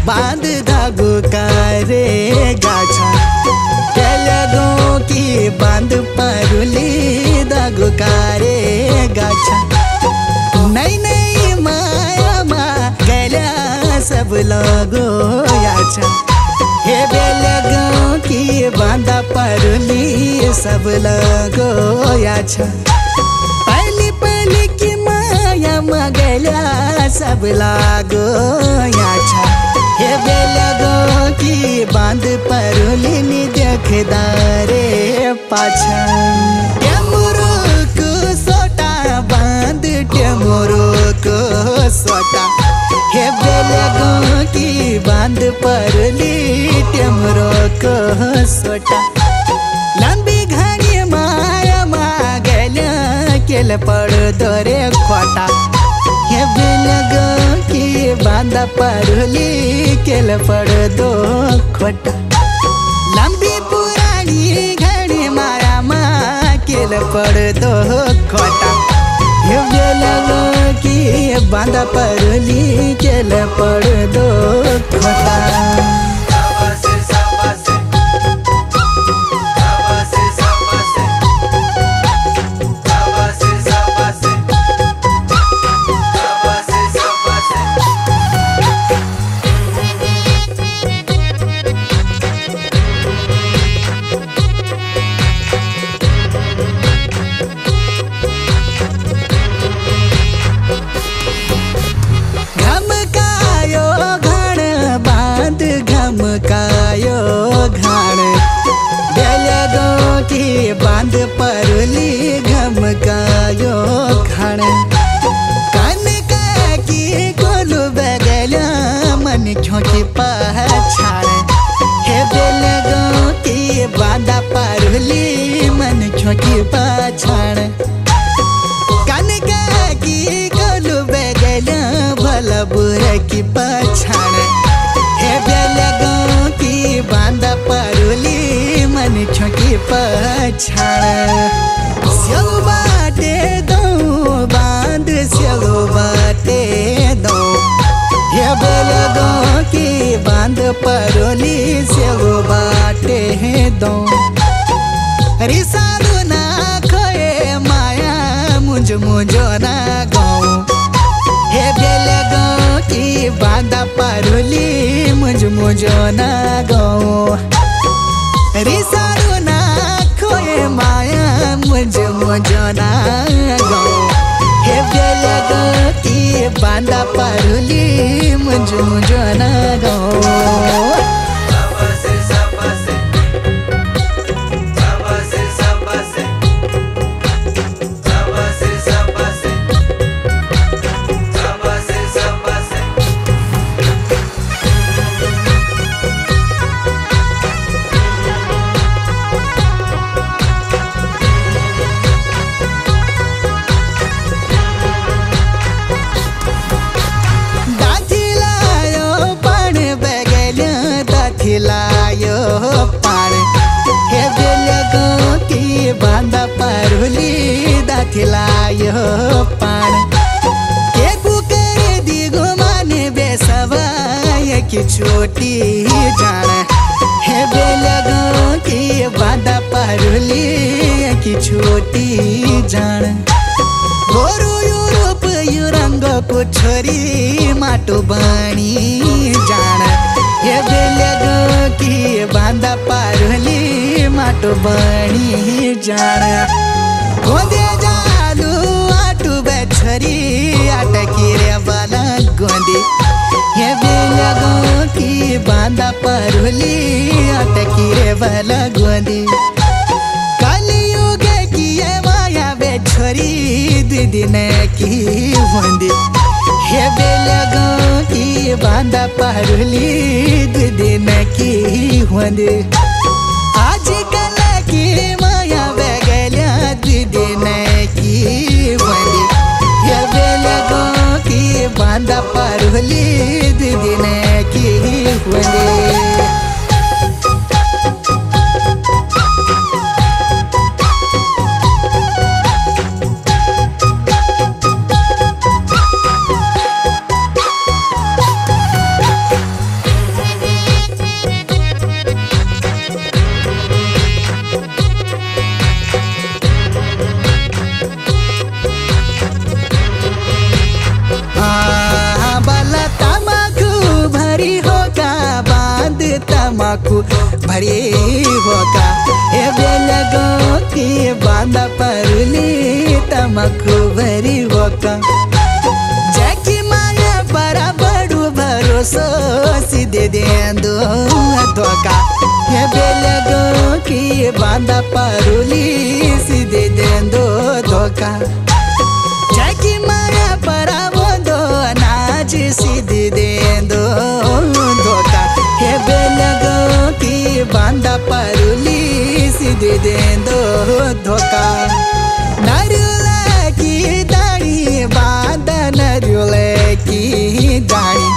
बांध धागो का रे गाछा लगो की बांध परुली धागो का रे गाछा नहीं नहीं माया मा गला सब लगो याचा हे बेलगो की बांध परुली सब लगो याचा पहली पहली की माया मा गला सब लगो याचा हे बेलगो की बांध परुली नी देखदारे पाछा टेमुरो को सोटा बांध टेमुरो को सोटा हे बेलगो की बांध परुली टेमुरो को सोटा लंबी घड़ी माया मागल्या केल पड़ दोरे खोटा हे बेलगो की बांध परुली केल पड़ दो खोटा लंबी पुरानी घड़ी माया माँ केल पड़ दो खोटा हे बेलगो की बांध परुली केल पड़ दो खोटा कायो घाण बेलगो की बांध परुली घमकायो घाण कान का की कोलू बगला मन छोकी पहचान हे बेलगो की बांध परुली मन छोकी पहचान कान का की कोलू बगला भला बुरा की पहचान हे बेलगो की बांध परुली मन छोकी पछाड़ स्याउ बाटे दो बांध स्याउ बाटे दो हे बेलगो की बांध परुली स्याउ बाटे दो रिसादो ना खोए माया मुझ मुझो ना गाँव हे बेलगो की बांध परुली मुझ मुझो ना गाँव रिसारो ना खोए माया मुझ मुझो ना गाँव हे बेलगो की बांध परुली मुझ मुझो ना गाँव खिलायो पान हे बेलगो की बांध परुली दाखिलायो पान के कुकर दिगो माने बेसवाय की छोटी जान हे बेलगो की बांध परुली की छोटी जान गोरु यूरोप यो रंग को छोरी माटो बाणी जान हे बेलगो की बांधा पारुली माटो बाणी जान गोंदे जालू आटू बेछरी आटकी रे बाला गोंदे हे बेलगो की बांधा पारुली आटकी रे बाला गोंदे छोरी दिन की बंदी हे बेलगो की बांधा पारुली दिन की बंदी आजकल की माया बेगल्या दिन की बंदी हे बेलगो की बांधा पारुली दिन की बंदी तमाकू भरी होका ए बेलगो की बांधा पारुली तमाकू भरी होका जैकी माया बड़ा बड़ू भरोसा सीधे देंदो धोखा ए बेलगो की बांधा पारुली सीधे देंदो धोखा जैकी माया बड़ा बोंदो नाच सीधे देंदो धोखा हे बेलगो की बांधा पारुली सीधे देंदो धोखा नरुले की दाढ़ी बांधा नरुले की दाढ़ी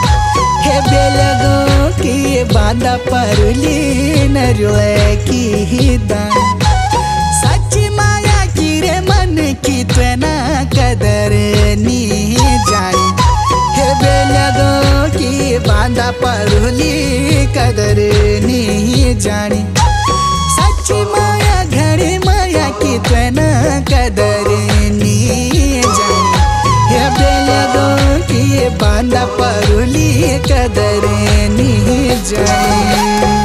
हे बेलगो की बांधा पारुली नरुले की दाढ़ी सच्ची माया की रे मन की त्वेना कदर नी जानी हे बेलगो की बांधा पारुली कदर नहीं जानी सच्ची माया घड़ी माया की त्वेना कदर नहीं जानी हे बेलगो की बांधा पारुली कदर नहीं जानी।